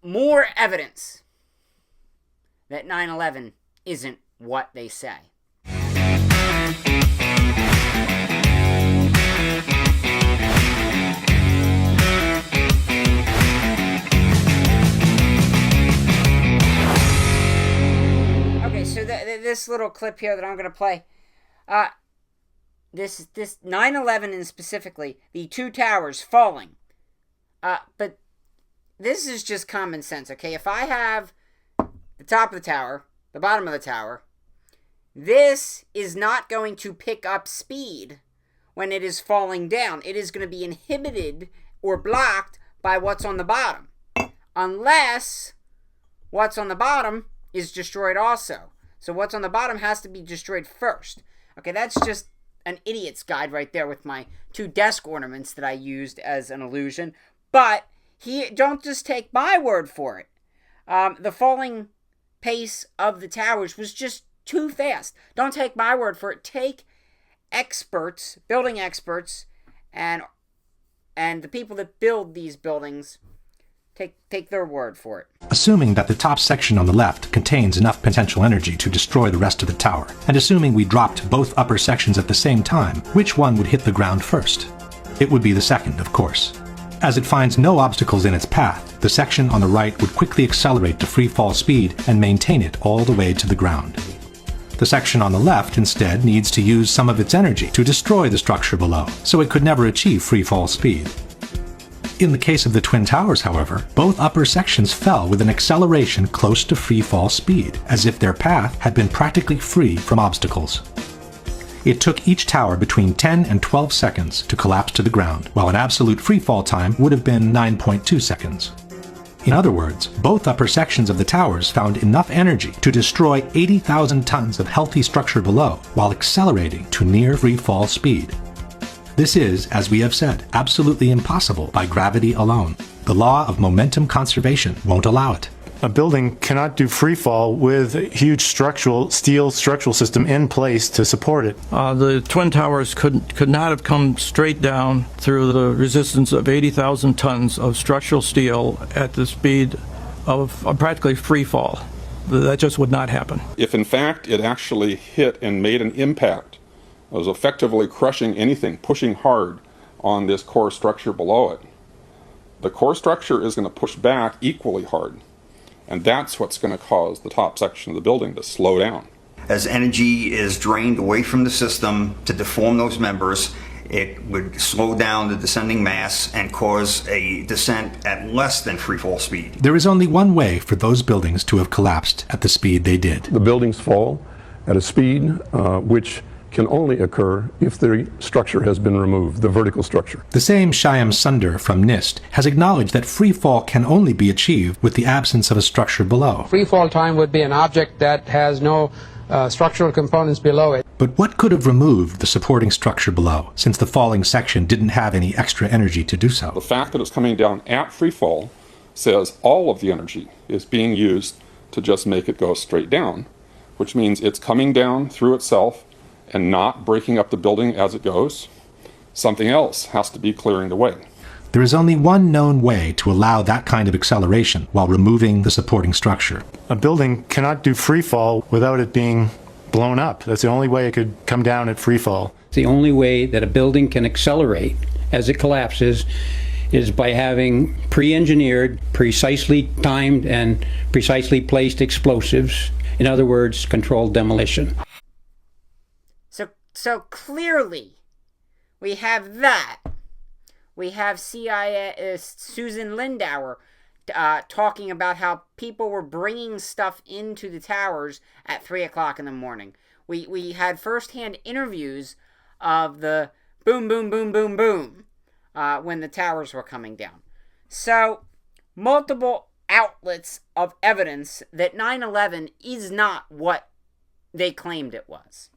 more evidence that 9/11 isn't what they say. Okay, so this little clip here that I'm going to play, this 9/11 and specifically the two towers falling, but this is just common sense, okay? If I have the top of the tower, the bottom of the tower, this is not going to pick up speed when it is falling down. It is going to be inhibited or blocked by what's on the bottom, unless what's on the bottom is destroyed also. So what's on the bottom has to be destroyed first. Okay, that's just an idiot's guide right there with my two desk ornaments that I used as an illusion. But don't just take my word for it. The falling pace of the towers was just too fast. Don't take my word for it. Take experts, building experts, and the people that build these buildings. Take their word for it. Assuming that the top section on the left contains enough potential energy to destroy the rest of the tower, and assuming we dropped both upper sections at the same time, which one would hit the ground first? It would be the second, of course. As it finds no obstacles in its path, the section on the right would quickly accelerate to free fall speed and maintain it all the way to the ground. The section on the left instead needs to use some of its energy to destroy the structure below, so it could never achieve free fall speed. In the case of the Twin Towers, however, both upper sections fell with an acceleration close to free fall speed, as if their path had been practically free from obstacles. It took each tower between 10 and 12 seconds to collapse to the ground, while an absolute free fall time would have been 9.2 seconds. In other words, both upper sections of the towers found enough energy to destroy 80,000 tons of healthy structure below, while accelerating to near free fall speed. This is, as we have said, absolutely impossible by gravity alone. The law of momentum conservation won't allow it. A building cannot do free fall with a huge steel structural system in place to support it. The Twin Towers could not have come straight down through the resistance of 80,000 tons of structural steel at the speed of practically free fall. That just would not happen. If in fact it actually hit and made an impact, it was effectively crushing anything, pushing hard on this core structure below it, the core structure is going to push back equally hard. And that's what's going to cause the top section of the building to slow down. As energy is drained away from the system to deform those members, it would slow down the descending mass and cause a descent at less than free fall speed. There is only one way for those buildings to have collapsed at the speed they did. The buildings fall at a speed which can only occur if the structure has been removed, the vertical structure. The same Shyam Sunder from NIST has acknowledged that free fall can only be achieved with the absence of a structure below. Free fall time would be an object that has no structural components below it. But what could have removed the supporting structure below, since the falling section didn't have any extra energy to do so? The fact that it's coming down at free fall says all of the energy is being used to just make it go straight down, which means it's coming down through itself and not breaking up the building as it goes. Something else has to be clearing the way. There is only one known way to allow that kind of acceleration while removing the supporting structure. A building cannot do free fall without it being blown up. That's the only way it could come down at free fall. The only way that a building can accelerate as it collapses is by having pre-engineered, precisely timed, and precisely placed explosives. In other words, controlled demolition. So clearly, we have that. We have CIA Susan Lindauer talking about how people were bringing stuff into the towers at 3 o'clock in the morning. We had firsthand interviews of the boom, boom, boom, boom, boom when the towers were coming down. So, multiple outlets of evidence that 9/11 is not what they claimed it was.